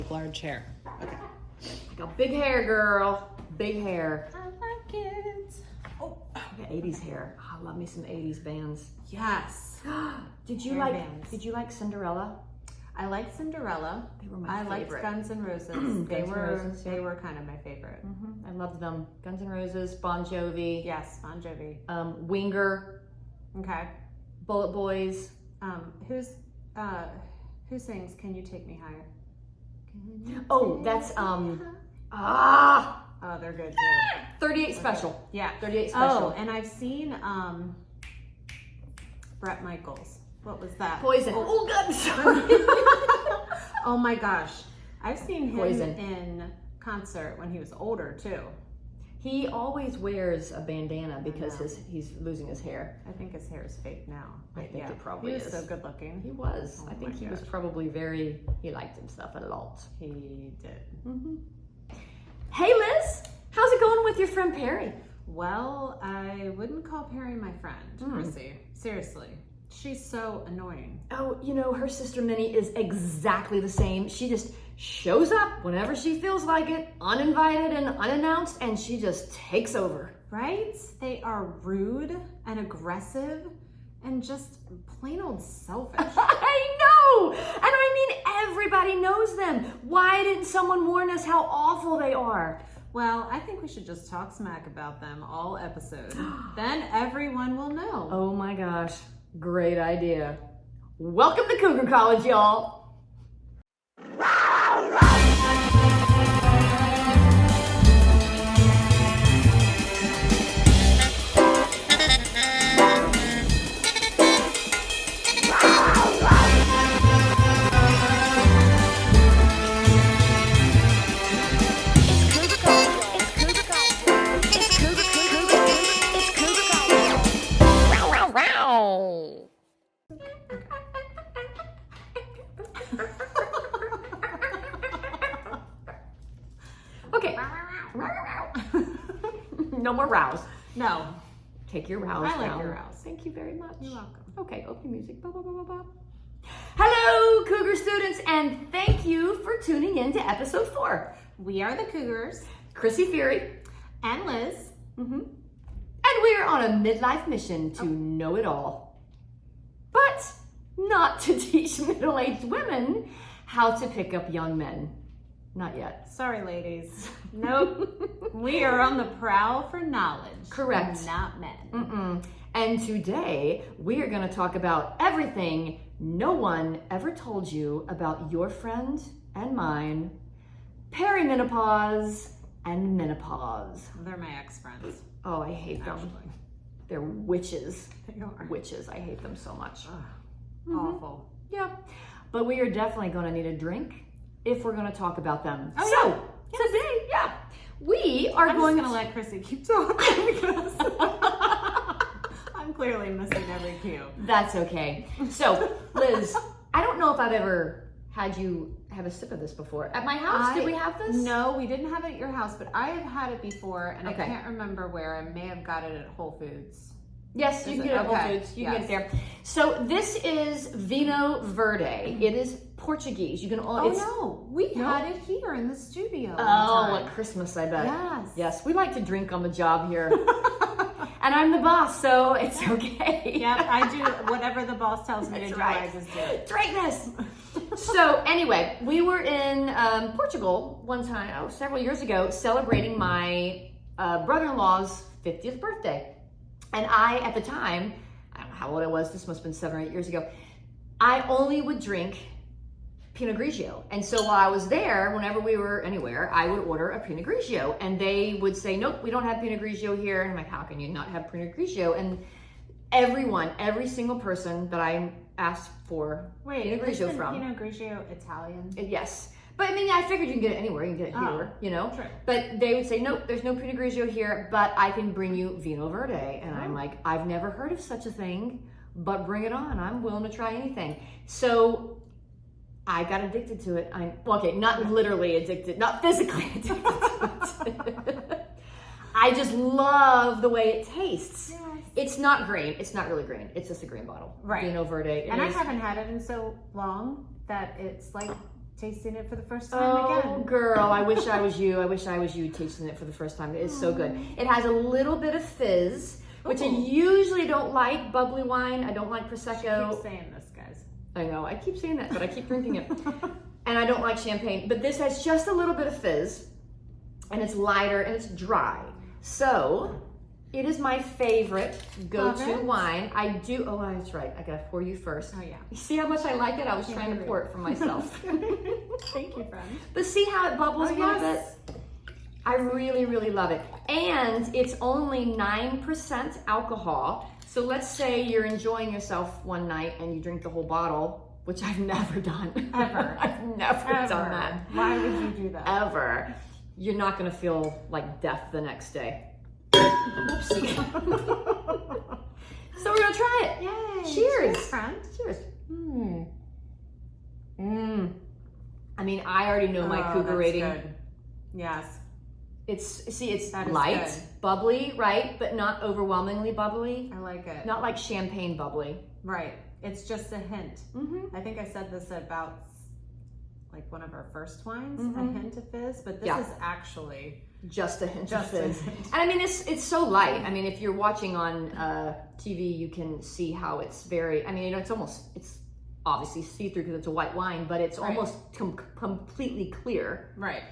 Large hair. Okay. Got big hair, girl. Big hair. I like it. Oh, I got 80s hair. Oh, I love me some 80s bands. Yes. Did you Hair like? bands. Did you like Cinderella? I liked Cinderella. They were my I favorite. liked Guns N' Roses. Guns N' Roses, yeah. They were kind of my favorite. I loved them. Guns N' Roses, Bon Jovi, Yes, Bon Jovi. Winger, Okay. Bullet Boys. Who sings "Can You Take Me Higher"? Oh, that's Oh, they're good too. 38 Special. Yeah. 38 Special. Oh, and I've seen Bret Michaels. What was that? Poison. Oh, God, I'm sorry. Oh my gosh. I've seen him Poison. in concert when he was older too. He always wears a bandana because he's losing his hair. I think his hair is fake now. I think it probably he was is. so good looking. He was. Oh I think my he was gosh. probably he liked himself a lot. He did. Hey, Liz. How's it going with your friend Perry? Well, I wouldn't call Perry my friend, Krissy. Seriously. She's so annoying. Oh, you know, her sister Minnie is exactly the same. She just shows up whenever she feels like it, uninvited and unannounced, and she just takes over. Right? They are rude and aggressive and just plain old selfish. I know! And I mean, everybody knows them. Why didn't someone warn us how awful they are? Well, I think we should just talk smack about them all episode. Then everyone will know. Oh my gosh, great idea. Welcome to Cougar College, y'all. Okay. No more rows. No. Take your rows I like down. your rows. Thank you very much. You're welcome. Okay, open music. Ba, ba, ba, ba, ba. Hello, Cougar students, and thank you for tuning in to episode 4. We are the Cougars. Krissy Fury. And Liz. And we are on a midlife mission to know it all. But not to teach middle-aged women how to pick up young men. Not yet. Sorry, ladies. Nope. We are on the prowl for knowledge. Correct. Not men. And today, we are going to talk about everything no one ever told you about your friend and mine, perimenopause and menopause. They're my ex-friends. Oh, I hate them. Actually. They're witches. They are. Witches. I hate them so much. Awful. Yeah. But we are definitely going to need a drink if we're going to talk about them. Oh, so, today, we are I'm going just going to let Krissy keep talking because I'm clearly missing every cue. That's okay. So, Liz, I don't know if I've ever had you have a sip of this before. At my house, did we have this? No, we didn't have it at your house, but I have had it before, and Okay. I can't remember where. I may have got it at Whole Foods. Yes, you Is can it? get it at Whole Okay. Foods. You can get it there. So this is Vinho Verde. It is Portuguese. You can only. No, we had it here in the studio. Oh, at Christmas, I bet. Yes. Yes, we like to drink on the job here. And I'm the boss, so it's okay. Yep, I do whatever the boss tells me to That's do, right. I just do it. Drink this. So anyway, we were in Portugal one time, several years ago, celebrating my brother-in-law's 50th birthday. And I, at the time, I don't know how old I was, this must have been 7 or 8 years ago, I only would drink Pinot Grigio. And so while I was there, whenever we were anywhere, I would order a Pinot Grigio. And they would say, nope, we don't have Pinot Grigio here. And I'm like, how can you not have Pinot Grigio? And every single person that I asked for Pinot Grigio isn't from. Pinot Grigio Italian? Yes. But I mean, I figured you can get it anywhere. You can get it here, you know? True. But they would say, nope, there's no Pinot Grigio here, but I can bring you Vinho Verde. And I'm like, I've never heard of such a thing, but bring it on. I'm willing to try anything. So I got addicted to it. Okay, not literally addicted, not physically addicted to it. I just love the way it tastes. Yes. It's not green. It's not really green. It's just a green bottle. Right. Vinho Verde. And I haven't had it in so long that it's like tasting it for the first time again. Oh, girl, I wish I was you. I wish I was you tasting it for the first time. It is so good. It has a little bit of fizz, which I usually don't like. Bubbly wine. I don't like Prosecco. She keeps saying this, guys. I know. I keep saying that, but I keep drinking it. And I don't like champagne. But this has just a little bit of fizz, and it's lighter, and it's dry. So it is my favorite go-to wine. I do. Oh, that's right. I gotta pour you first. Oh yeah. You see how much I like it? I was trying to pour it for myself. Thank you, friend. But see how it bubbles a little bit? I really, really love it. And it's only 9% alcohol. So let's say you're enjoying yourself one night and you drink the whole bottle, which I've never done. Ever. I've never done that. Why would you do that? Ever. You're not gonna feel like death the next day. Oopsie. So we're gonna try it. Yay. Cheers. Friend. Cheers. I mean, I already know my Cougar rating. Good. Yes. It's That is light, good. bubbly, right? But not overwhelmingly bubbly. I like it. Not like champagne bubbly. Right. It's just a hint. Mm-hmm. I think I said this about like one of our first wines, Mm-hmm. a hint of fizz, but this is actually Just a hint just of a fizz. hint. And I mean, it's so light. I mean, if you're watching on TV, you can see how it's very, I mean, you know, it's obviously see-through because it's a white wine, but it's almost completely clear. Right.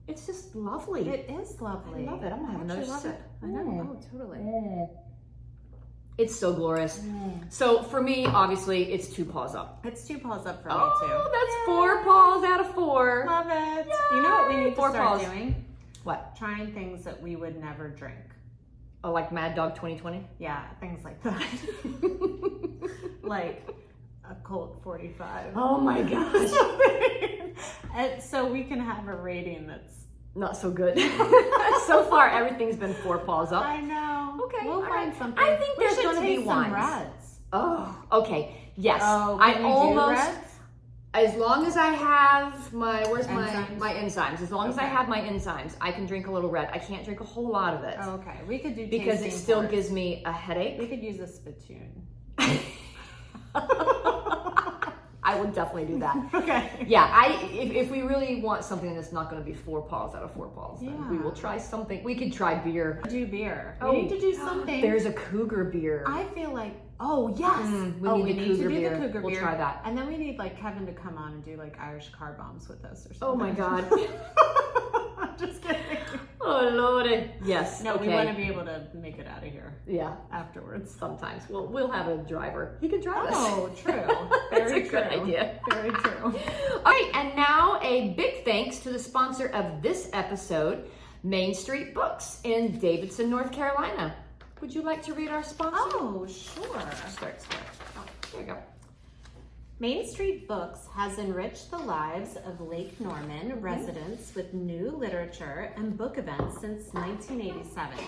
It's just lovely. It is lovely. I love it. I'm gonna have another love sip. it. I know. Oh, totally. It's so glorious. So for me, obviously, it's 2 paws up. It's 2 paws up for me Oh, too. that's 4 paws out of 4. Love it. You know what we need to 4 start paws. doing? What? Trying things that we would never drink. Oh, like Mad Dog 2020? Yeah, things like that. Like a Colt 45. Oh my gosh. And so we can have a rating that's Not so good. So far, everything's been 4 paws up. I know. Okay, We'll all find right. something. I think We there's should gonna be taste some wines. reds. Oh, okay. Yes. Oh, I can you almost, do reds? as long as I have my, where's Enzymes? my enzymes? As long as I Okay. have my enzymes, I can drink a little red. I can't drink a whole lot of it. Oh, okay. We could do Because it tasting still pours. gives me a headache. We could use a spittoon. I would definitely do that. Okay. Yeah, if we really want something that's not going to be 4 paws out of 4 paws, then we will Yeah. try something. We could try beer. Do beer. Oh, We need to do something. There's a Cougar beer. I feel like, oh yes. we need the Cougar to do beer. the Cougar We'll beer. try that. And then we need like Kevin to come on and do like Irish car bombs with us or something. Oh my God. I'm just kidding. Oh Lordy. Yes. No, okay. we want to be able to make it out of here Yeah. afterwards. Sometimes we'll have a driver. He can drive us. Oh, true. That's Very a true. good idea. Very true. All right, and now a big thanks to the sponsor of this episode, Main Street Books in Davidson, North Carolina. Would you like to read our sponsor? Oh, sure. Start. Oh, there you go. Main Street Books has enriched the lives of Lake Norman residents with new literature and book events since 1987.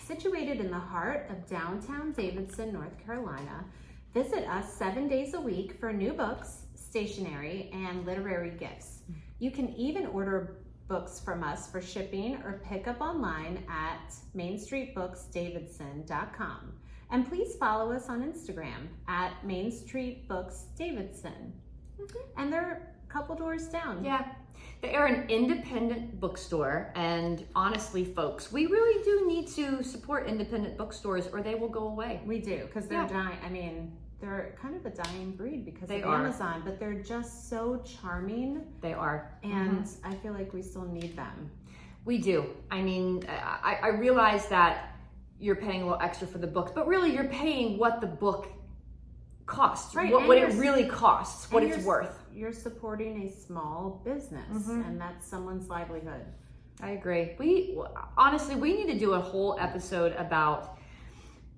Situated in the heart of downtown Davidson, North Carolina, visit us 7 days a week for new books, stationery, and literary gifts. You can even order books from us for shipping or pick up online at mainstreetbooksdavidson.com. And please follow us on Instagram at Main Street Books Davidson. And they're a couple doors down. Yeah, they are an independent bookstore, and honestly, folks, we really do need to support independent bookstores or they will go away. We do, because they're dying. I mean, they're kind of a dying breed because They of are. Amazon, but they're just so charming, They are. and I feel like we still need them. We do. I mean, I realize that you're paying a little extra for the books, but really you're paying what the book costs, Right, what and it you're- really costs, what and it's you're- worth. You're supporting a small business, and that's someone's livelihood. I agree. We honestly, we need to do a whole episode about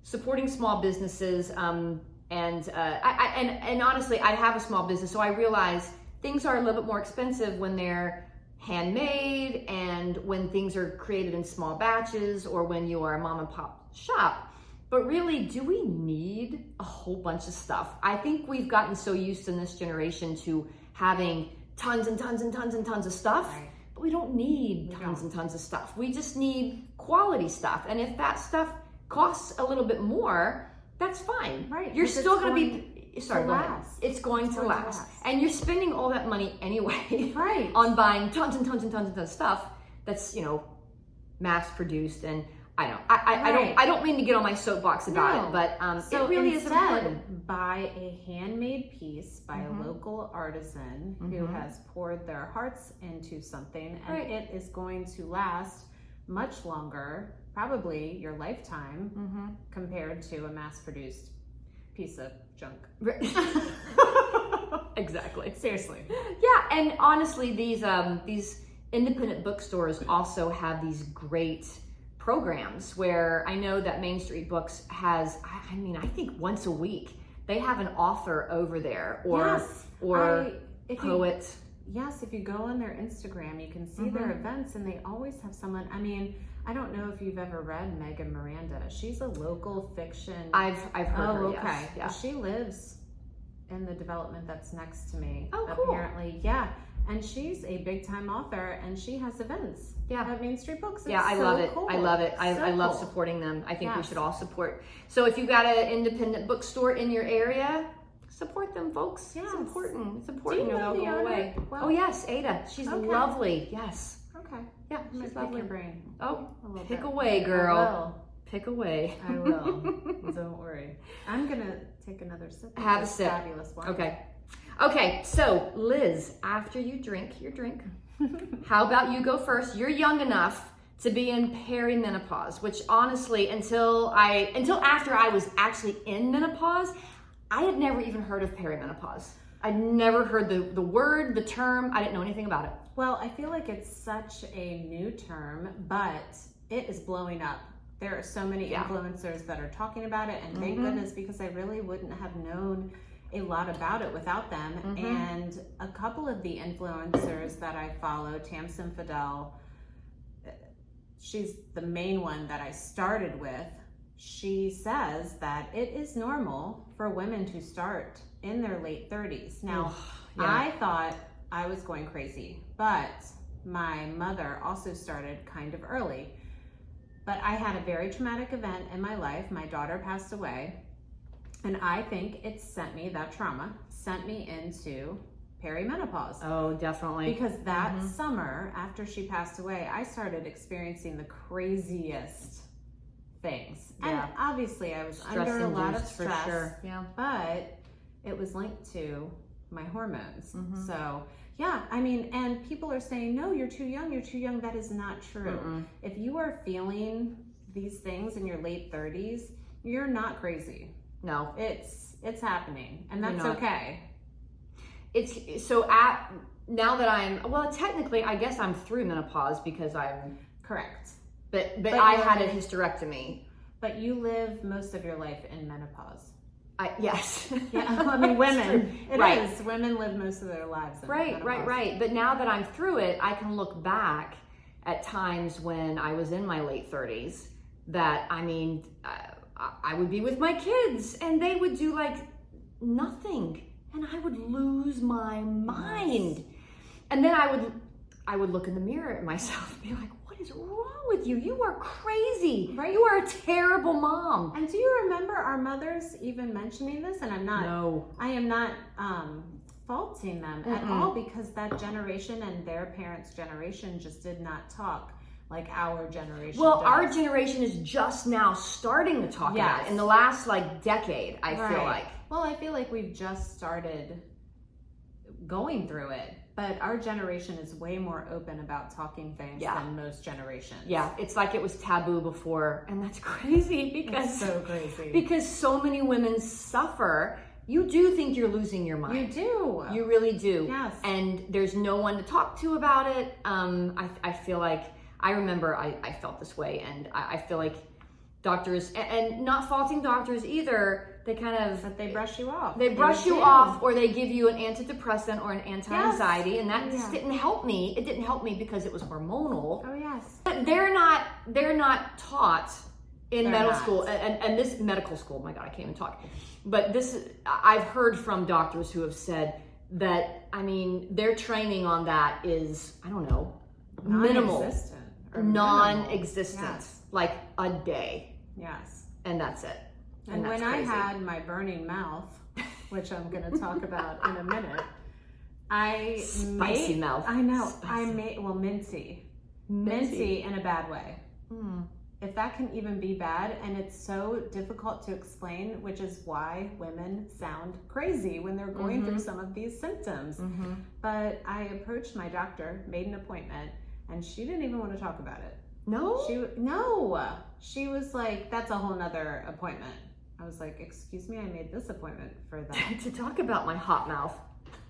supporting small businesses. And honestly, I have a small business, so I realize things are a little bit more expensive when they're handmade and when things are created in small batches or when you are a mom and pop shop. But really, do we need a whole bunch of stuff? I think we've gotten so used in this generation to having tons and tons and tons and tons of stuff. Right. But we don't need tons and tons of stuff. We just need quality stuff. And if that stuff costs a little bit more, that's fine. Right, You're if it's still going to be, sorry, To go ahead. last. It's going to last. And you're spending all that money anyway Right. on buying tons and tons and tons and tons of stuff that's, mass produced. And I don't mean to get on my soapbox about it, but so it really is important. instead, buy a handmade piece by a local artisan who has poured their hearts into something, and it is going to last much longer, probably your lifetime, compared to a mass-produced piece of junk. Exactly. Seriously. Yeah, and honestly, these independent bookstores also have these great programs where I know that Main Street Books has, I think once a week, they have an author over there or poet. Yes, if you go on their Instagram, you can see their events, and they always have someone. I mean, I don't know if you've ever read Megan Miranda. She's a local fiction. I've heard her. Okay. Yes. Yeah. She lives in the development that's next to me. Oh, cool. Apparently, yeah. And she's a big time author, and she has events. Yeah. At Main Street Books. I love it. Cool. I love it. I love cool. supporting them. I think we Yes. should all support. So if you've got an independent bookstore in your area, support them, folks. Yes. It's important. It's Do important. you know they'll the go owner? away. Well, Oh yes, Ada. She's Okay. lovely. Yes. Okay. Yeah, I'm gonna she's pick lovely. your brain. Oh, A little pick bit. away, girl. I will. Pick away. I will. Don't worry. I'm gonna take another sip. of Have a this sip. Fabulous wine. Okay. Okay, so Liz, after you drink your drink, how about you go first? You're young enough to be in perimenopause, which honestly, until after I was actually in menopause, I had never even heard of perimenopause. I'd never heard the word, the term. I didn't know anything about it. Well, I feel like it's such a new term, but it is blowing up. There are so many influencers that are talking about it, and thank goodness, because I really wouldn't have known a lot about it without them. And a couple of the influencers that I follow, Tamsin Fidel, she's the main one that I started with. She says that it is normal for women to start in their late 30s. Now, I thought I was going crazy, but my mother also started kind of early. But I had a very traumatic event in my life. My daughter passed away, and I think it sent me into perimenopause. Oh, definitely. Because that summer, after she passed away, I started experiencing the craziest things. Yeah. And obviously I was Stress under a lot of induced, for stress, sure. Yeah. but it was linked to my hormones. So yeah, I mean, and people are saying, no, you're too young. That is not true. If you are feeling these things in your late 30s, you're not crazy. No. It's happening, and that's You're not. okay. It's so now that technically I guess I'm through menopause because I'm Correct. but But I you're- had a hysterectomy. But you live most of your life in menopause. Yes. Yeah, I mean, women. It Right. is. Women live most of their lives in Right. menopause. But now that I'm through it, I can look back at times when I was in my late 30s that, I mean, I would be with my kids and they would do like nothing and I would lose my mind. And then I would look in the mirror at myself and be like, what is wrong with you? You are crazy. Right. You are a terrible mom. And do you remember our mothers even mentioning this? And I am not faulting them at all, because that generation and their parents' generation just did not talk like our generation Well, does. our generation is just now starting to talk about it in the last like decade, I feel like. Well, I feel like we've just started going through it, but our generation is way more open about talking things than most generations. Yeah, it's like it was taboo before, and that's crazy because It's so crazy. because so many women suffer. You do think you're losing your mind. You do. You really do. Yes. And there's no one to talk to about it. I feel like I remember I felt this way, and I feel like doctors, and not faulting doctors either, they kind of... But they brush you off. They brush you off, or they give you an antidepressant or an anti-anxiety, Yes. and that just didn't help me. It didn't help me because it was hormonal. Oh, yes. But they're not taught in They're medical not. school, and this medical school, my God, I can't even talk. But I've heard from doctors who have said that, I mean, their training on that is, I don't know, minimal. Non-existent. or Non-existent, Yes. like a day, Yes. and that's it. And that's when crazy. I had my burning mouth, which I'm going to talk about in a minute, Spicy mouth. I know. Spicy. Minty in a bad way. Mm. If that can even be bad, and it's so difficult to explain, which is why women sound crazy when they're going through some of these symptoms. But I approached my doctor, made an appointment, and she didn't even want to talk about it. No? She was like, that's a whole nother appointment. I was like, excuse me, I made this appointment for that. To talk about my hot mouth.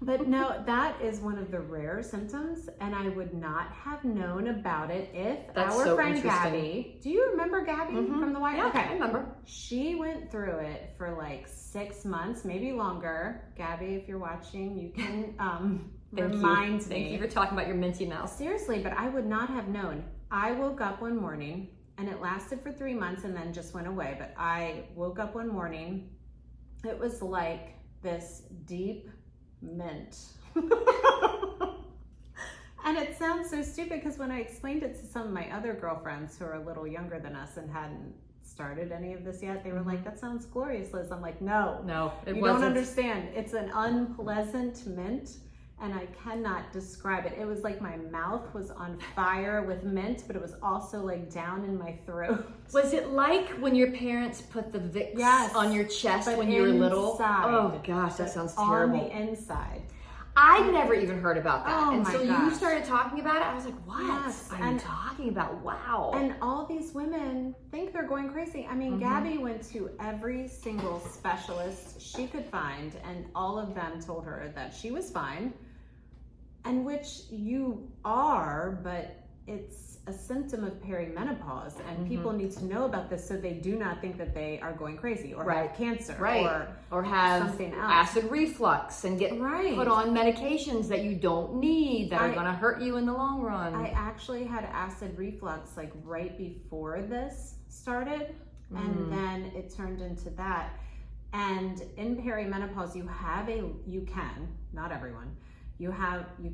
But no, that is one of the rare symptoms, and I would not have known about it if That's our so friend interesting. Gabby, do you remember Gabby from the White? Yeah, Okay. I remember. She went through it for like 6 months, maybe longer. Gabby, if you're watching, you can remind me. Thank you for talking about your minty mouth. Seriously, but I would not have known. I woke up one morning, and it lasted for 3 months and then just went away. But I woke up one morning, it was like this deep mint. And it sounds so stupid because when I explained it to some of my other girlfriends who are a little younger than us and hadn't started any of this yet, they were like, that sounds glorious, Liz. I'm like, no, it you wasn't. don't understand. It's an unpleasant mint, and I cannot describe it. It was like my mouth was on fire with mint, but it was also like down in my throat. Was it like when your parents put the Vicks on your chest but when you were little? inside. Oh gosh, that sounds terrible. On the inside. I never even heard about that. Oh, Until my you gosh. started talking about it, I was like, what Yes, are you talking about? Wow. And all these women think they're going crazy. I mean, Gabby went to every single specialist she could find, and all of them told her that she was fine, and which you are, but it's a symptom of perimenopause, and people need to know about this so they do not think that they are going crazy or have cancer or have something else. acid reflux and get put on medications that you don't need that are going to hurt you in the long run. I actually had acid reflux like right before this started, and then it turned into that. And in perimenopause, you can, not everyone, you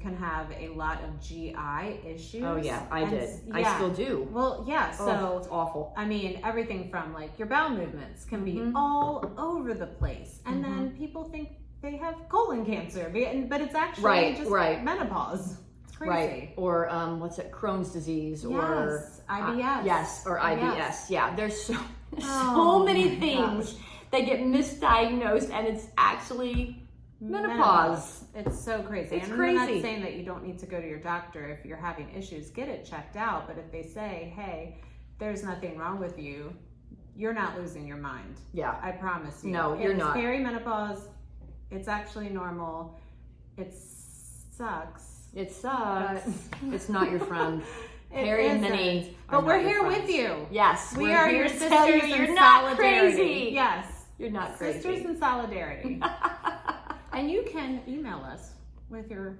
can have a lot of GI issues. Oh yeah, I did. I still do. Well, yeah, so it's awful. I mean, everything from like your bowel movements can be all over the place. And then people think they have colon cancer, but it's actually just menopause. It's crazy. Right. Or what's it, Crohn's disease or IBS. Yes, or IBS. Yeah, there's so many things that get misdiagnosed, and it's actually menopause. It's so crazy. It's and crazy. I'm not saying that you don't need to go to your doctor if you're having issues. Get it checked out. But if they say, hey, there's nothing wrong with you, you're not losing your mind. Yeah. I promise you. No, you're not. It's perimenopause. It's actually normal. It sucks. It sucks. It's not your friend. It Harry and isn't. Minnie. But we're here with you. Yes. We we're are here your to sisters tell you in you're not solidarity. crazy. Yes. You're not crazy. Sisters in solidarity. And you can email us with your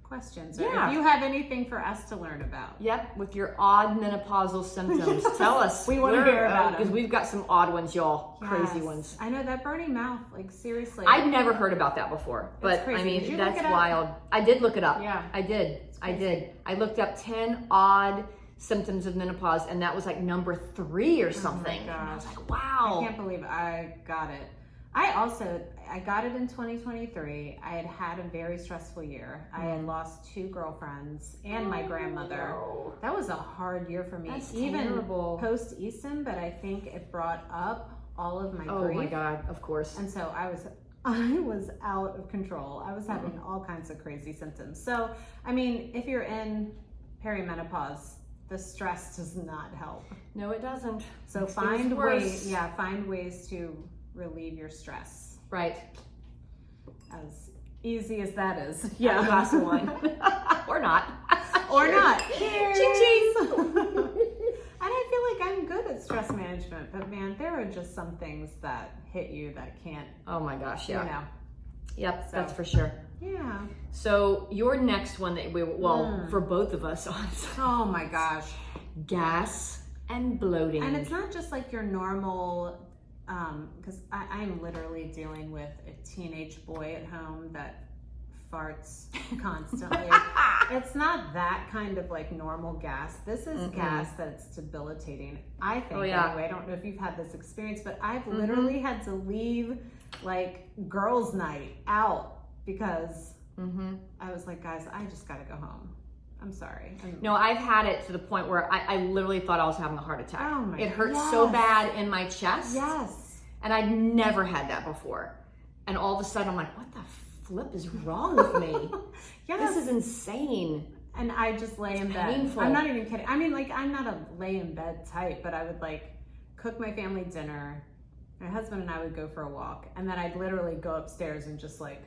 questions or if you have anything for us to learn about. Yep, with your odd menopausal symptoms. Tell us. We want to hear about because them. we've got some odd ones, y'all. Yes. Crazy ones. I know that burning mouth, like seriously. I'd never heard about that before, but crazy. I mean, Did you that's look it up? wild. I did look it up. Yeah. I did. I looked up 10 odd symptoms of menopause, and that was like number 3 or something. Oh my gosh. And I was like, wow. I can't believe I got it. I got it in 2023. I had a very stressful year. I had lost 2 girlfriends and my grandmother. No. That was a hard year for me. That's even terrible. post-Eason, but I think it brought up all of my grief. Oh my God, of course. And so I was out of control. I was having all kinds of crazy symptoms. So, I mean, if you're in perimenopause, the stress does not help. No, it doesn't. So find ways to relieve your stress. Right. As easy as that is. Yeah. A glass of wine. Or not. Or not. Cheers. Ching ching. And I feel like I'm good at stress management, but man, there are just some things that hit you that can't. Oh my gosh, yeah. You know. Yep, So. that's for sure. Yeah. So your next one that for both of us on Oh my gosh. gas and bloating. And it's not just like your normal, because I'm literally dealing with a teenage boy at home that farts constantly. It's not that kind of like normal gas. This is gas that's debilitating, I think. Anyway, I don't know if you've had this experience, but I've literally had to leave like girls' night out because I was like, guys, I just gotta go home. I'm sorry. No, I've had it to the point where I literally thought I was having a heart attack. Oh my It hurt so bad in my chest. Yes. And I'd never had that before. And all of a sudden I'm like, what the flip is wrong with me? This is insane. And I just lay in bed. Painful. I'm not even kidding. I mean, like, I'm not a lay in bed type, but I would like cook my family dinner. My husband and I would go for a walk, and then I'd literally go upstairs and just like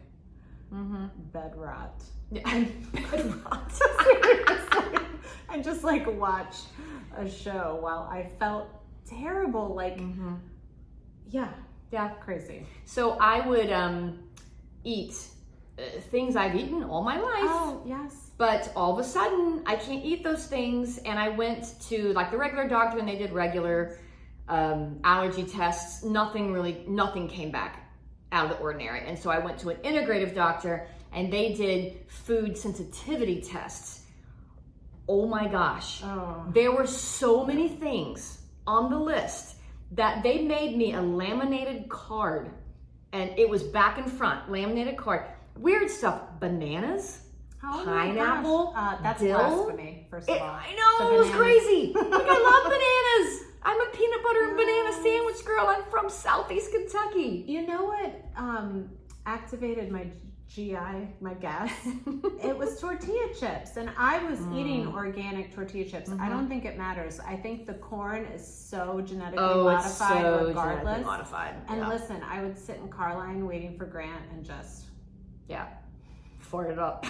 bed rot. Bed rot. And just like watch a show while I felt terrible. Like, crazy. So I would eat things I've eaten all my life. Oh, yes. But all of a sudden, I can't eat those things. And I went to like the regular doctor and they did regular allergy tests. Nothing came back out of the ordinary. And so I went to an integrative doctor and they did food sensitivity tests. Oh my gosh. There were so many things on the list that they made me a laminated card. And it was back and front, laminated card. Weird stuff, bananas, pineapple, that's dill. Blasphemy, first of all. I know, it was crazy. Like, I love bananas. I'm a peanut butter and banana sandwich girl. I'm from Southeast Kentucky. You know what activated my GI, my gas? It was tortilla chips. And I was eating organic tortilla chips. I don't think it matters. I think the corn is so genetically modified it's so regardless. genetically modified. And listen, I would sit in car line waiting for Grant and just... fart it up.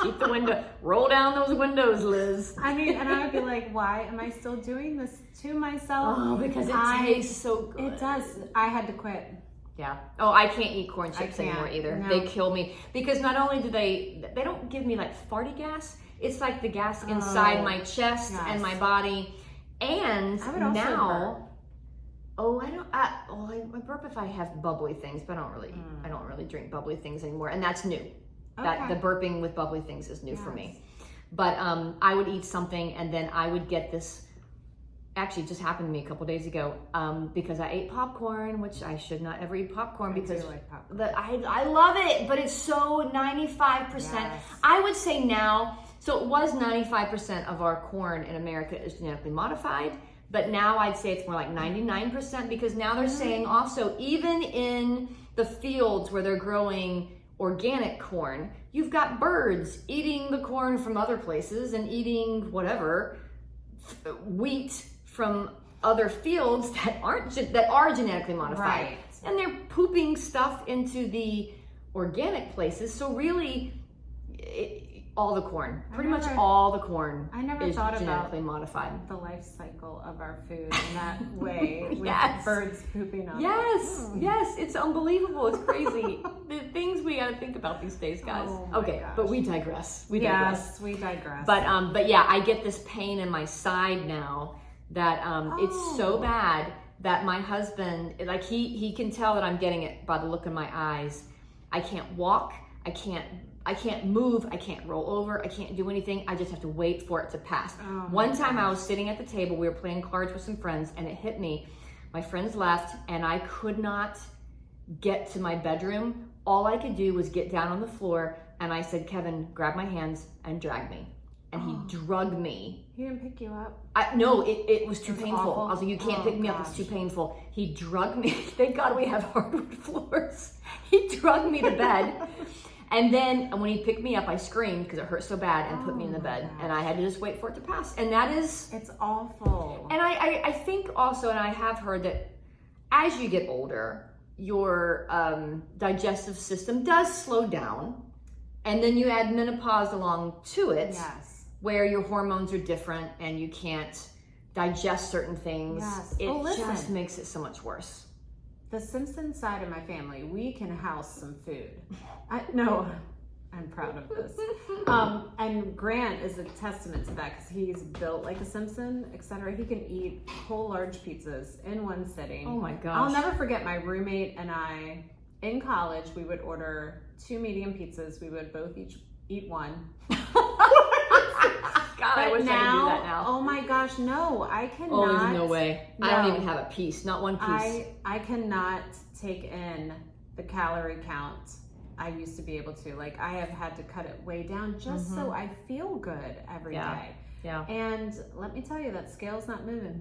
Keep the window, roll down those windows, Liz. I mean, and I would be like, why am I still doing this to myself? Oh, because it tastes so good. It does. I had to quit. Yeah. Oh, I can't eat corn chips anymore either. No. They kill me because not only do they don't give me like farty gas. It's like the gas inside my chest and my body. And I would also now, I burp if I have bubbly things, but I don't really drink bubbly things anymore, and that's new. That the burping with bubbly things is new for me. But I would eat something, and then I would get this. Actually, it just happened to me a couple days ago because I ate popcorn, which I should not ever eat popcorn because like popcorn. I love it, but it's so 95%. I would say now, so it was 95% of our corn in America is genetically modified. But now I'd say it's more like 99% because now they're saying also, even in the fields where they're growing organic corn, you've got birds eating the corn from other places and eating whatever, wheat from other fields that are genetically modified. Right. And they're pooping stuff into the organic places. So really, all the corn, pretty much all the corn is genetically modified. The life cycle of our food in that way with birds pooping on Yes, it's unbelievable. It's crazy. The things we got to think about these days, guys. Okay, but we digress. We digress. But yeah, I get this pain in my side now that it's so bad that my husband, like he can tell that I'm getting it by the look in my eyes. I can't walk. I can't move, I can't roll over, I can't do anything. I just have to wait for it to pass. One time I was sitting at the table, we were playing cards with some friends, and it hit me. My friends left, and I could not get to my bedroom. All I could do was get down on the floor, and I said, Kevin, grab my hands and drag me. And he drugged me. He didn't pick you up? No, it was too painful. Awful. I was like, you can't pick me up, it's too painful. He drugged me. Thank God we have hardwood floors. He drugged me to bed. And then when he picked me up, I screamed because it hurt so bad and put me in the bed. And I had to just wait for it to pass. And that is... It's awful. And I think also, and I have heard that as you get older, your digestive system does slow down. And then you add menopause along to it. Where your hormones are different and you can't digest certain things. It just makes it so much worse. The Simpson side of my family, we can house some food. I'm proud of this. And Grant is a testament to that because he's built like a Simpson, etc. He can eat whole large pizzas in one sitting. Oh my gosh. I'll never forget my roommate and I, in college, we would order 2 medium pizzas. We would both eat one. God, I wish I could do that now. Oh my gosh, no, I cannot. Oh, there's no way. No. I don't even have a piece, not one piece. I cannot take in the calorie count I used to be able to. Like, I have had to cut it way down just so I feel good every day. Yeah. And let me tell you, that scale's not moving.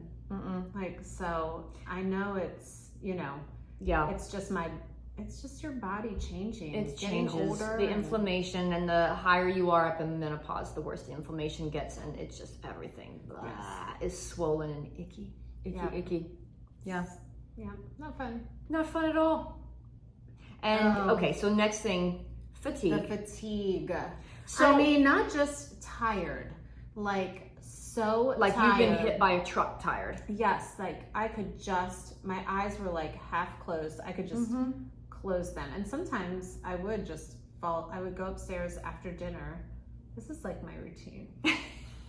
Like, so I know it's, it's just your body changing. It getting changes older, the inflammation, and the higher you are up in menopause, the worse the inflammation gets, and it's just everything is swollen and icky. Yeah, not fun. Not fun at all. And okay, so next thing, fatigue. The fatigue. So, I mean, not just tired, like like tired. you've been hit by a truck tired. Yes, like I could just, my eyes were like half closed. I could just close them. And sometimes I would just fall. I would go upstairs after dinner. This is like my routine.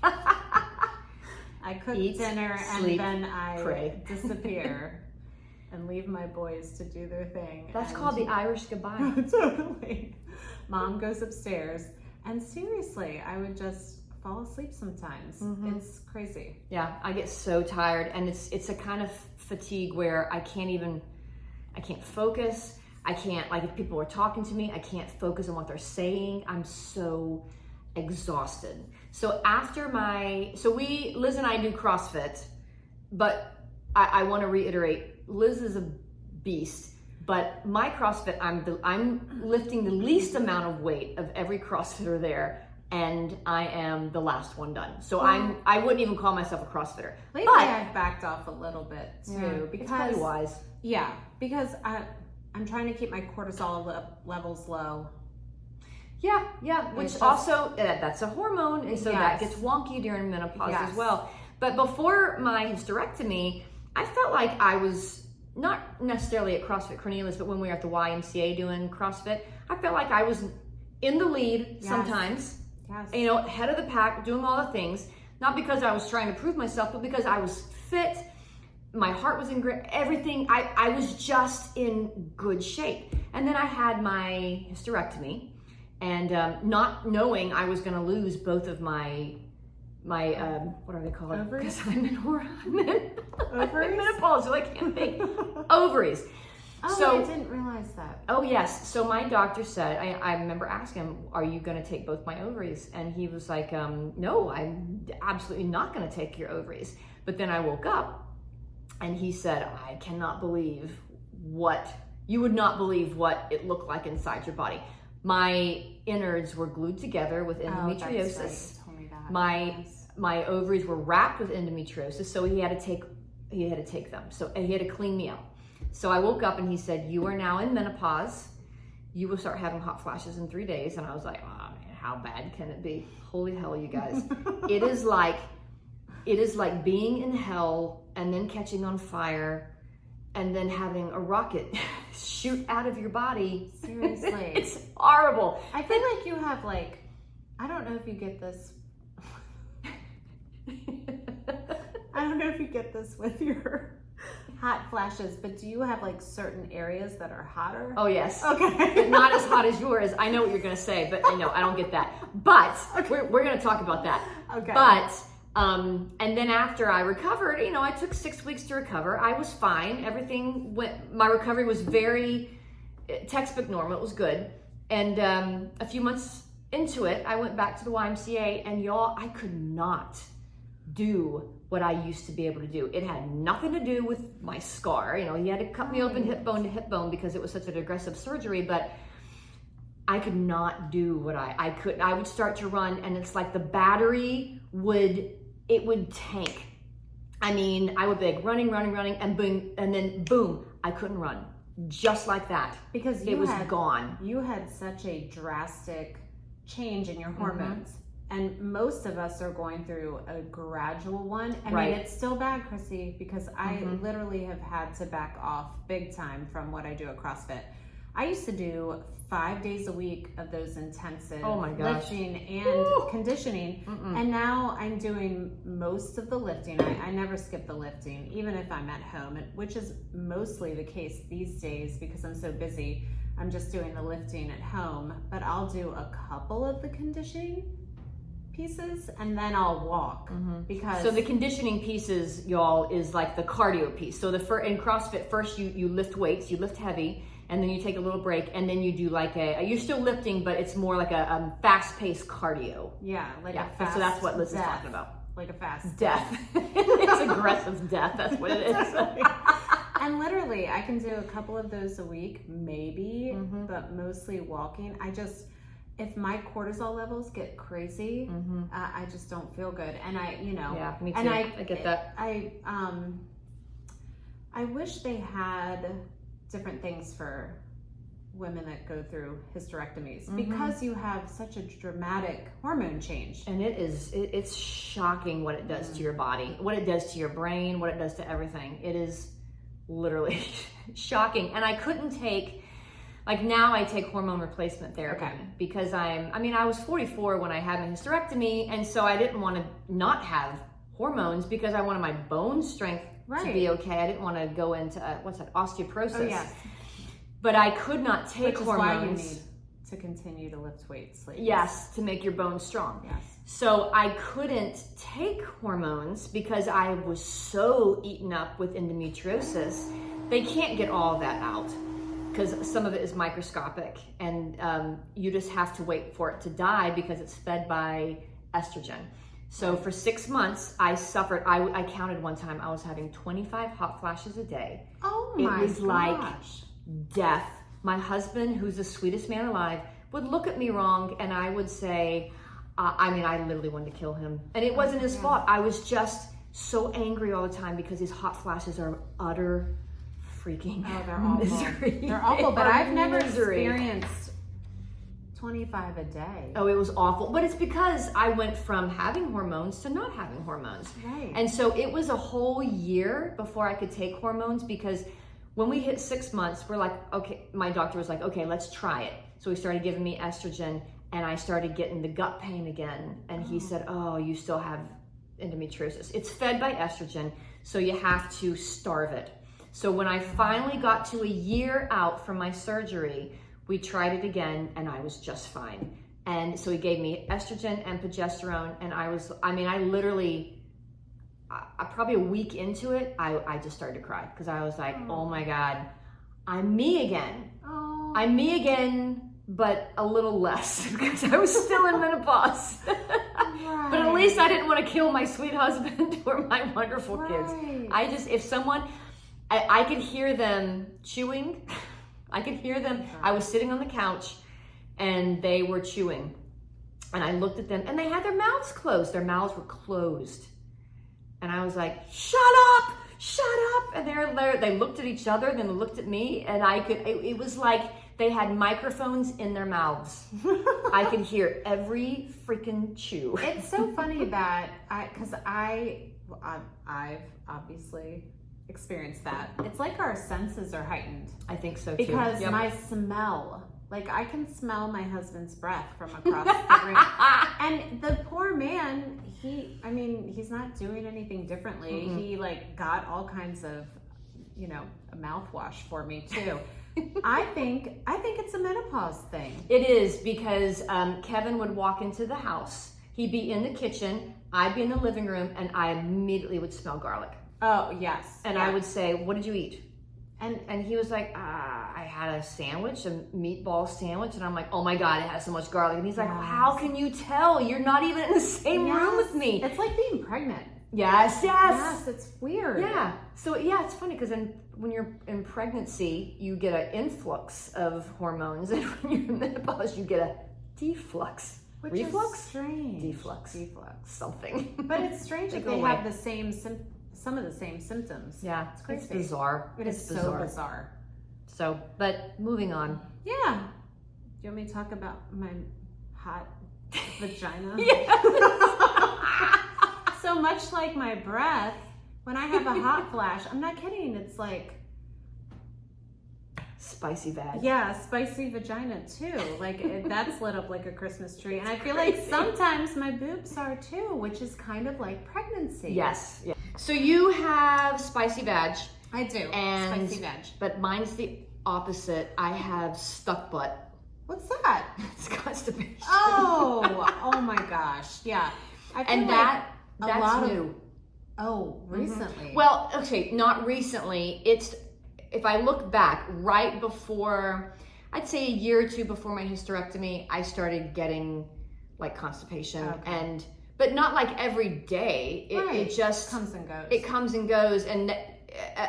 I cook dinner, sleep, and then I pray. disappear and leave my boys to do their thing. That's called the Irish goodbye. Totally. Mom goes upstairs, and seriously, I would just fall asleep sometimes. It's crazy. Yeah, I get so tired, and it's a kind of fatigue where I can't focus. I can't, like, if people are talking to me, I can't focus on what they're saying. I'm so exhausted. So after Liz and I do CrossFit, but I want to reiterate, Liz is a beast, but my CrossFit, I'm lifting the least amount of weight of every CrossFitter there, and I am the last one done. So I wouldn't even call myself a CrossFitter. Lately, I've backed off a little bit too, because it's probably wise. Yeah, because I'm trying to keep my cortisol levels low. Yeah, which also, that's a hormone, and so that gets wonky during menopause as well. But before my hysterectomy, I felt like I was not necessarily at CrossFit Cornelius, but when we were at the YMCA doing CrossFit, I felt like I was in the lead sometimes, head of the pack, doing all the things, not because I was trying to prove myself, but because I was fit, my heart was in great, everything, I was just in good shape. And then I had my hysterectomy, and not knowing I was gonna lose both of my what are they called? Because I'm in menopause, so I can't think. Ovaries. Oh, so, I didn't realize that. Oh yes. So my doctor said, I remember asking him, "Are you going to take both my ovaries?" And he was like, "No, I'm absolutely not going to take your ovaries." But then I woke up, and he said, "I cannot believe you would not believe what it looked like inside your body. My innards were glued together with endometriosis. Oh, that's right. You told me that. My ovaries were wrapped with endometriosis, so he had to take them. So, and he had to clean me out. So I woke up and he said, "You are now in menopause. You will start having hot flashes in 3 days." And I was like, "Oh man, how bad can it be?" Holy hell, you guys. It is like being in hell and then catching on fire and then having a rocket shoot out of your body. Seriously. It's horrible. I feel like you have I don't know if you get this. I don't know if you get this with your hot flashes, but do you have certain areas that are hotter? Oh yes. Okay. But not as hot as yours. I know what you're gonna say, but no, I don't get that. But we're gonna talk about that. Okay. But and then after I recovered, I took 6 weeks to recover. I was fine. Everything my recovery was very textbook normal. It was good. And a few months into it, I went back to the YMCA, and y'all, I could not do what I used to be able to do. It had nothing to do with my scar. He had to cut me open hip bone to hip bone because it was such an aggressive surgery, but I could not do what I could. I would start to run, and it's like the battery would tank. I mean, I would be running, and boom, and then boom, I couldn't run. Just like that. Because it was gone. You had such a drastic change in your hormones. And most of us are going through a gradual one. I mean, it's still bad, Krissy, because I literally have had to back off big time from what I do at CrossFit. I used to do 5 days a week of those intensive lifting and conditioning. And now I'm doing most of the lifting. I never skip the lifting, even if I'm at home, which is mostly the case these days because I'm so busy. I'm just doing the lifting at home, but I'll do a couple of the conditioning pieces and then I'll walk because so the conditioning pieces, y'all, is like the cardio piece. So in CrossFit, first you lift weights, you lift heavy, and then you take a little break, and then you do like you're still lifting, but it's more like a fast-paced cardio. Yeah, like a fast so that's what Liz death. is talking about. Like a fast Death. It's aggressive death, that's what it is. And literally, I can do a couple of those a week, maybe, but mostly walking. If my cortisol levels get crazy, I just don't feel good. And yeah, me too. And I get that. I wish they had different things for women that go through hysterectomies because you have such a dramatic hormone change. And it's shocking what it does to your body, what it does to your brain, what it does to everything. It is literally shocking. And I couldn't take, like now I take hormone replacement therapy because I was 44 when I had my hysterectomy, and so I didn't want to not have hormones because I wanted my bone strength to be okay. I didn't want to go into osteoporosis. Oh yes. But I could not take Which is hormones. why you need to continue to lift weights. Yes, to make your bones strong. Yes. So I couldn't take hormones because I was so eaten up with endometriosis. They can't get all of that out because some of it is microscopic, and you just have to wait for it to die because it's fed by estrogen. So for 6 months, I suffered. I counted one time, I was having 25 hot flashes a day. Oh my gosh. It was like death. My husband, who's the sweetest man alive, would look at me wrong, and I would say, I literally wanted to kill him. And it wasn't his fault. I was just so angry all the time because these hot flashes are utter freaking misery. They're awful, but I've never experienced 25 a day. Oh, it was awful. But it's because I went from having hormones to not having hormones. Right. And so it was a whole year before I could take hormones, because when we hit 6 months, we're like, okay, my doctor was like, okay, let's try it. So he started giving me estrogen, and I started getting the gut pain again. And he said, oh, you still have endometriosis. It's fed by estrogen, so you have to starve it. So when I finally got to a year out from my surgery, we tried it again, and I was just fine. And so he gave me estrogen and progesterone, and I literally, probably a week into it, I just started to cry because I was like, oh my God, I'm me again. Oh. I'm me again, but a little less because I was still in menopause. Right. But at least I didn't want to kill my sweet husband or my wonderful kids. If someone, I could hear them chewing. I could hear them. I was sitting on the couch and they were chewing. And I looked at them and they had their mouths closed. Their mouths were closed. And I was like, shut up, shut up. And they looked at each other, then they looked at me, and it was like they had microphones in their mouths. I could hear every freaking chew. It's so funny that I've obviously experienced that. It's like our senses are heightened. I think so too. Because my smell, like I can smell my husband's breath from across the room. And the poor man, he's not doing anything differently. Mm-hmm. He got all kinds of, a mouthwash for me too. I think it's a menopause thing. It is, because Kevin would walk into the house. He'd be in the kitchen, I'd be in the living room, and I immediately would smell garlic. Oh, yes. And I would say, what did you eat? And he was like, I had a sandwich, a meatball sandwich. And I'm like, oh my God, it has so much garlic. And he's like, well, how can you tell? You're not even in the same room with me. It's like being pregnant. Yes. Yes, it's weird. Yeah. So yeah, it's funny because when you're in pregnancy, you get an influx of hormones. And when you're in menopause, you get a deflux. Which Reflux? Is strange. Deflux. Something. But it's strange that they have some of the same symptoms. Yeah, it's crazy. It's bizarre. It's so bizarre. So, but moving on. Yeah. Do you want me to talk about my hot vagina? Yeah. So much like my breath, when I have a hot flash, I'm not kidding, it's like spicy vag. Yeah, spicy vagina too. That's lit up like a Christmas tree. And I feel like sometimes my boobs are too, which is kind of like pregnancy. Yes. Yeah. So you have spicy vag. I do. And spicy vag. But mine's the opposite. I have stuck butt. What's that? It's constipation. Oh my gosh. Yeah. I feel And like that's new. Recently. Well, okay, not recently. It's, if I look back, right before, I'd say a year or two before my hysterectomy, I started getting like constipation, but not like every day. It just comes and goes. It comes and goes, and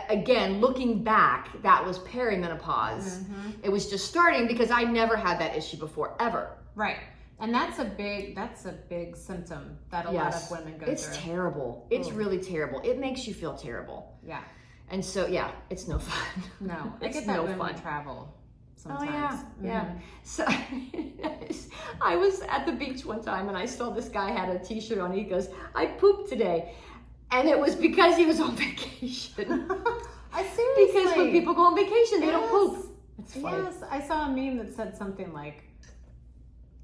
again, looking back, that was perimenopause. It was just starting because I never had that issue before, ever. Right. And that's a big symptom that a lot of women go through. It's terrible. It's really terrible. It makes you feel terrible. Yeah. And so, yeah, it's no fun. No, it's I get that no when fun. we travel sometimes. Oh, yeah, yeah. So I was at the beach one time and I saw this guy had a t-shirt on. He goes, "I pooped today." And it was because he was on vacation. I seriously. Because when people go on vacation, they don't poop. It's funny. Yes, I saw a meme that said something like,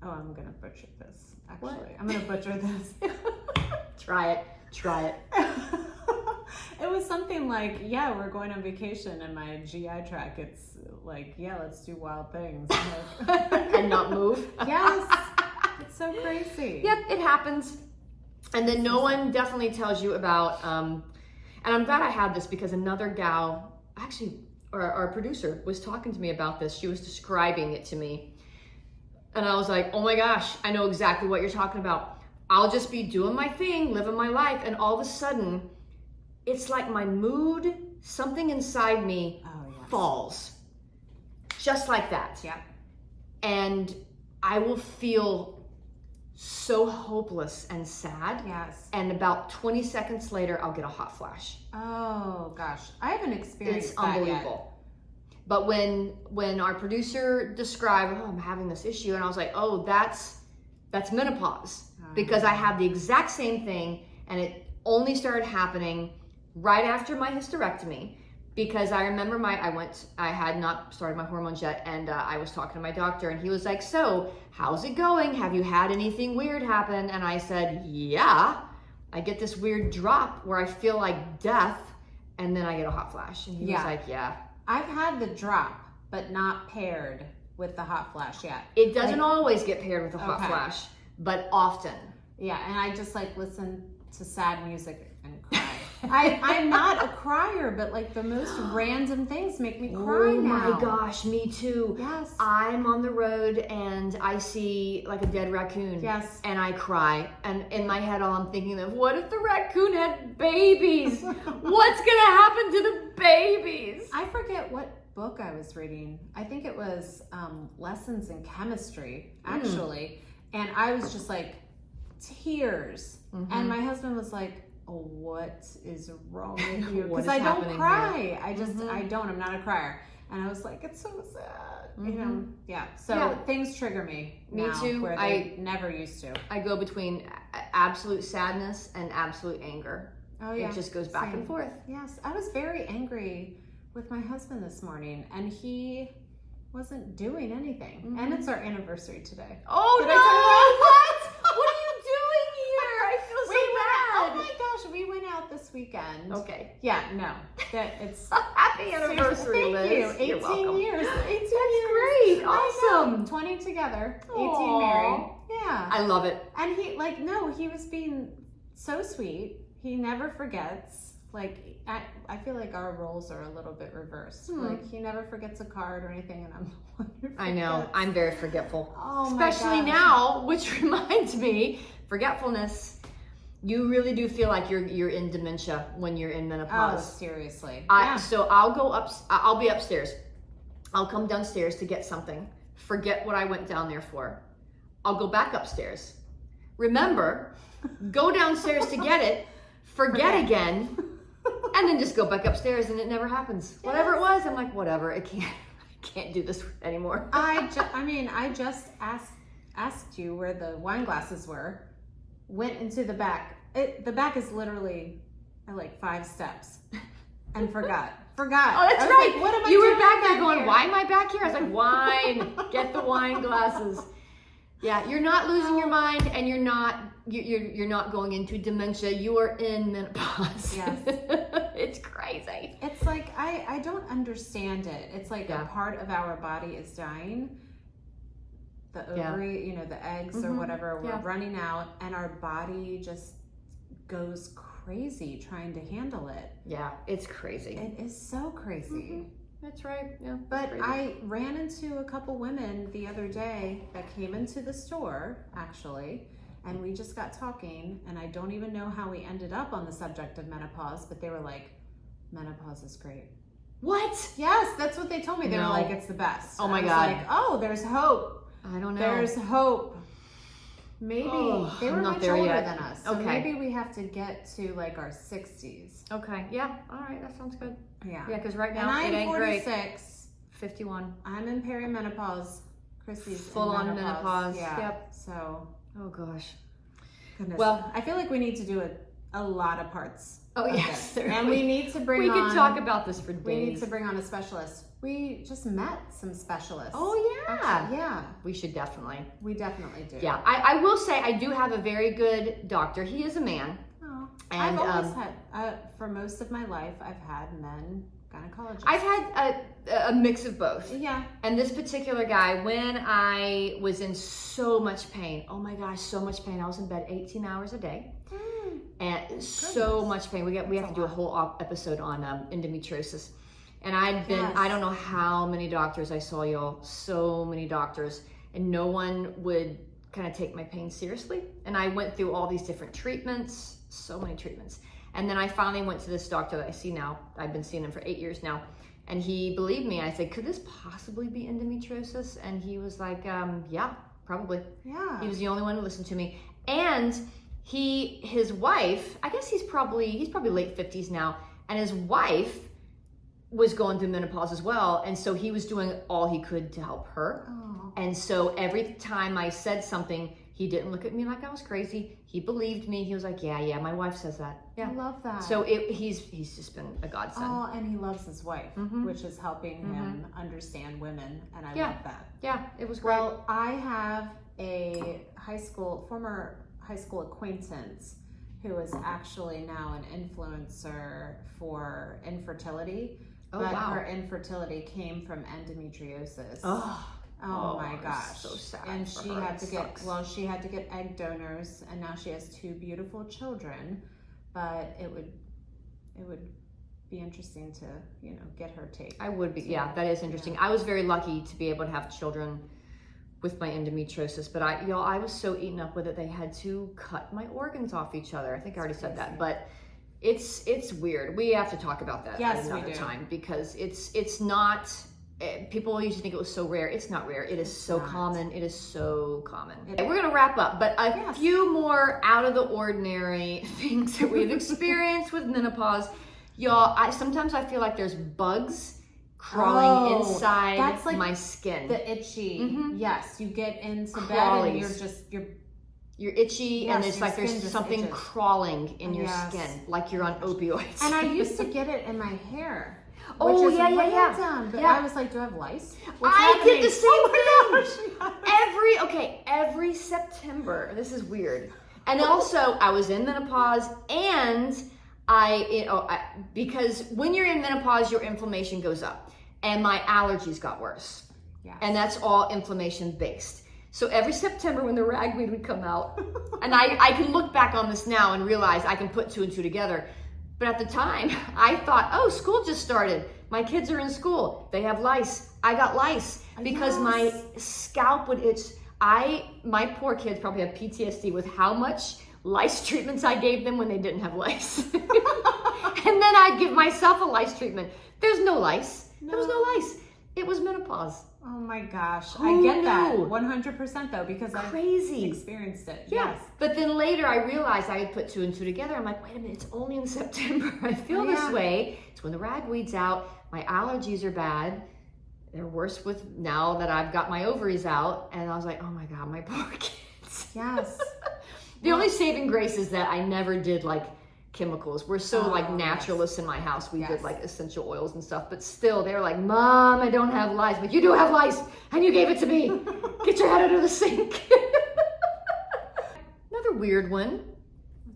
"Oh, I'm gonna butcher this. Actually, I'm gonna butcher this." Try it. It was something like, "Yeah, we're going on vacation, and my GI tract, it's like, yeah, let's do wild things and not move." Yes, it's so crazy. Yep, it happens. And then no one definitely tells you about, and I'm glad I had this because another gal, actually, our producer was talking to me about this. She was describing it to me. And I was like, oh my gosh, I know exactly what you're talking about. I'll just be doing my thing, living my life. And all of a sudden, it's like my mood, something inside me falls. Just like that. Yeah. And I will feel so hopeless and sad. Yes. And about 20 seconds later, I'll get a hot flash. Oh gosh, I haven't experienced It's that unbelievable. yet. But when our producer described, I'm having this issue, and I was like, oh, that's menopause. Because I have the exact same thing, and it only started happening right after my hysterectomy. Because I remember I had not started my hormones yet, and I was talking to my doctor, and he was like, "So, how's it going? Have you had anything weird happen?" And I said, "Yeah, I get this weird drop where I feel like death, and then I get a hot flash." And he was like, "Yeah, I've had the drop, but not paired with the hot flash yet." It doesn't always get paired with a hot flash, but often." Yeah, and I just like listen to sad music and cry. I'm not a crier, but like the most random things make me cry now. Oh my gosh, me too. Yes. I'm on the road and I see like a dead raccoon. Yes. And I cry. And in my head, all I'm thinking of, what if the raccoon had babies? What's gonna happen to the babies? I forget what book I was reading. I think it was Lessons in Chemistry, actually. And I was just like, tears. And my husband was like, "Oh, what is wrong with you?" Because I don't cry. I just, I'm not a crier. And I was like, it's so sad. You know? Yeah. So things trigger me now. Me too. Where they never used to. I go between absolute sadness and absolute anger. Oh yeah. It just goes back and forth. Yes. I was very angry with my husband this morning, and he wasn't doing anything. And it's our anniversary today. Oh Did no! What? What are you doing here? I feel so bad. Oh my gosh, we went out this weekend. Okay. Yeah, no. It's happy anniversary, Liz. Thank you. 18 years. 18 That's years. great. Awesome. 20 together, 18 Aww. married. Yeah. I love it. And he was being so sweet. He never forgets. Like, I feel like our roles are a little bit reversed. Like, he never forgets a card or anything, and I'm the one who forgets. I know. I'm very forgetful. Oh my Especially gosh. now, which reminds me, forgetfulness. You really do feel like you're in dementia when you're in menopause. Oh, seriously. So I'll be upstairs. I'll come downstairs to get something. Forget what I went down there for. I'll go back upstairs. Remember, go downstairs to get it, forget again, and then just go back upstairs, and it never happens. Yes. Whatever it was, I'm like, whatever. I can't do this anymore. I just asked you where the wine glasses were. Went into the back. The back is literally like 5 steps, and forgot. Oh, that's right. Like, what am I you doing were back there going, here? why am I back here? I was like, wine. Get the wine glasses. Yeah, you're not losing your mind, and you're not going into dementia. You are in menopause. Yes. It's crazy. It's like, I don't understand it. It's like a part of our body is dying. The ovary, you know, the eggs or whatever, we're running out, and our body just goes crazy trying to handle it. Yeah, it's crazy. It is so crazy. That's right. Yeah. But I ran into a couple women the other day that came into the store, actually, and we just got talking, and I don't even know how we ended up on the subject of menopause, but they were like, menopause is great. What? Yes, that's what they told me. They were like, it's the best. Oh my God. God. Like, oh, there's hope. I don't know. There's hope. Maybe they were much older than us. So maybe we have to get to like our 60s. Okay. Yeah. All right. That sounds good. Yeah. Yeah, because right now and it ain't 46. great. 51. I'm in perimenopause. Krissy's full on menopause. Yeah. Yep. So. Oh gosh. Goodness. Well, I feel like we need to do a lot of parts. Oh yes. And we need to bring. We on, could talk about this for days. We need to bring on a specialist. We just met some specialists. Oh yeah. Actually, yeah. We should definitely. We definitely do. Yeah. I will say I do have a very good doctor. He is a man. Oh. And I've always had, for most of my life, I've had men gynecologists. I've had a mix of both. Yeah. And this particular guy, when I was in so much pain, oh my gosh, so much pain. I was in bed 18 hours a day. And so much pain. We have to do a whole episode on endometriosis. And I'd been, I don't know how many doctors I saw, y'all, so many doctors, and no one would kind of take my pain seriously. And I went through all these different treatments, so many treatments. And then I finally went to this doctor that I see now. I've been seeing him for 8 years now. And he believed me. I said, could this possibly be endometriosis? And he was like, yeah, probably. Yeah. He was the only one who listened to me. And his wife, I guess he's probably late 50s now, and his wife was going through menopause as well, and so he was doing all he could to help her. Oh. And so every time I said something, he didn't look at me like I was crazy. He believed me. He was like, yeah, my wife says that. Yeah. I love that. So he's just been a godsend. Oh, and he loves his wife, which is helping him understand women, and I love that. Yeah, it was great. Well, I have a former high school acquaintance who is actually now an influencer for infertility. Oh, but wow. her infertility came from endometriosis. Oh my gosh. So sad. And for she her. had to Sucks. she had to get egg donors, and now she has 2 beautiful children. But it would be interesting to, get her take. I would be, yeah, that is interesting. Yeah. I was very lucky to be able to have children with my endometriosis, but I was so eaten up with it, they had to cut my organs off each other. I think I already said that, but it's weird. We have to talk about that at another time, because it's not, people used to think it was so rare. It's not rare. It's so common. It is so common. We're going to wrap up, but a few more out of the ordinary things that we've experienced with menopause. Y'all, sometimes I feel like there's bugs crawling inside that's like my skin. The itchy. Yes, you get into bed and you're itchy, and it's like there's something crawling in your skin, like you're on opioids. And I used to get it in my hair. Oh, which is yeah. But I was like, do I have lice? I did the same thing. Every September. This is weird. And also, I was in menopause, and because when you're in menopause, your inflammation goes up, and my allergies got worse. Yes. And that's all inflammation based. So every September when the ragweed would come out, and I can look back on this now and realize I can put 2 and 2 together. But at the time, I thought, oh, school just started. My kids are in school. They have lice. I got lice because my scalp would itch. My poor kids probably have PTSD with how much lice treatments I gave them when they didn't have lice. And then I'd give myself a lice treatment. There's no lice. There was no lice. It was menopause. Oh my gosh. I get that 100% though, because I've experienced it. Yeah. Yes. But then later I realized I had put 2 and 2 together. I'm like, wait a minute, it's only in September. I feel this way. It's when the ragweed's out. My allergies are bad. They're worse with now that I've got my ovaries out. And I was like, oh my God, my poor kids. Yes. The only saving grace is that I never did like chemicals. We're so naturalists in my house. We did like essential oils and stuff, but still they were like, Mom, I don't have lice. But you do have lice, and you gave it to me. Get your head under the sink. Another weird one.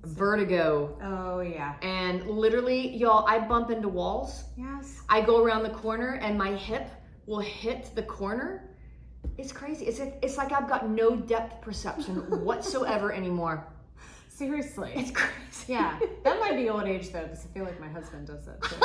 vertigo. Oh, yeah. And literally, y'all, I bump into walls. Yes. I go around the corner and my hip will hit the corner. It's crazy. It's like I've got no depth perception whatsoever anymore. Seriously. It's crazy. Yeah. That might be old age, though, because I feel like my husband does that, too.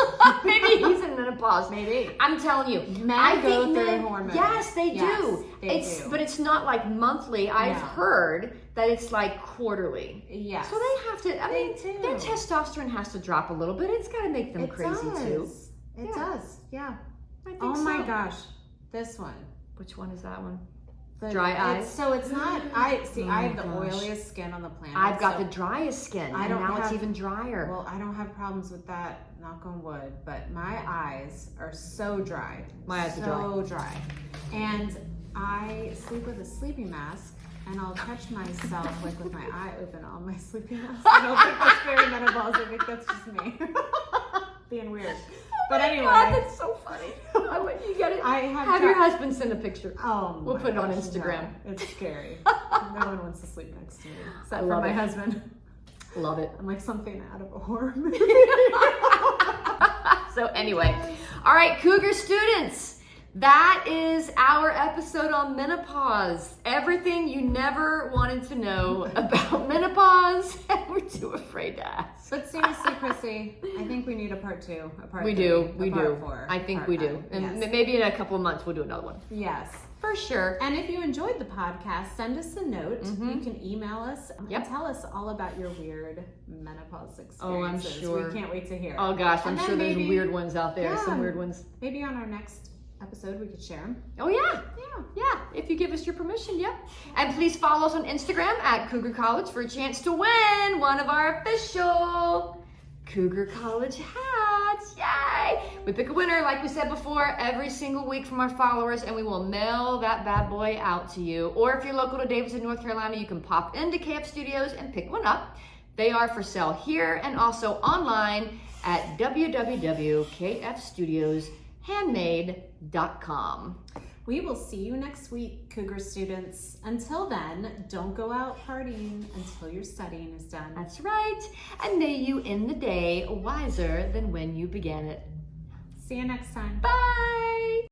Maybe he's in menopause. Maybe. I'm telling you. Men go through hormones. Yes, they do. They do. But it's not like monthly. I've heard that it's like quarterly. Yes. So they have to, I mean, do. their testosterone has to drop a little bit. It's got to make them crazy too. It does. Yeah. I think Oh my so. gosh. This one. Which one is that one? The- Dry eyes? So it's not, I have the gosh. oiliest skin on the planet. I've got so the driest skin, I and don't now it's have- even drier. Well, I don't have problems with that, knock on wood, but my eyes are so dry. My eyes are so dry. And I sleep with a sleeping mask, and I'll catch myself like with my eye open on my sleeping mask. I don't think that's perimenopause. I think that's just me being weird. But anyway, God, that's so funny. I want you get it. I have your husband send a picture. Oh, We'll put it on gosh, Instagram. No, it's scary. No one wants to sleep next to me except for my husband. Love it. I'm like something out of a horror movie. So anyway, all right, Cougar students, that is our episode on menopause. Everything you never wanted to know about menopause, and we're too afraid to ask. But seriously, Krissy, I think we need a part 2, a part 3, We do. a part 4. I think part we do. 9. And Yes. maybe in a couple of months we'll do another one. Yes. For sure. And if you enjoyed the podcast, send us a note. Mm-hmm. You can email us and tell us all about your weird menopause experiences. Oh, I'm sure. We can't wait to hear. Oh gosh, I'm And then sure there's maybe- weird ones out there. Yeah. Some weird ones. Maybe on our next episode we could share them. Oh yeah. Yeah. Yeah, if you give us your permission, yep. And please follow us on Instagram at Cougar College for a chance to win one of our official Cougar College hats. Yay! We pick a winner, like we said before, every single week from our followers, and we will mail that bad boy out to you. Or if you're local to Davidson, North Carolina, you can pop into KF Studios and pick one up. They are for sale here and also online at www.kfstudioshandmade.com. We will see you next week, Cougar students. Until then, don't go out partying until your studying is done. That's right. And may you end the day wiser than when you began it. See you next time. Bye.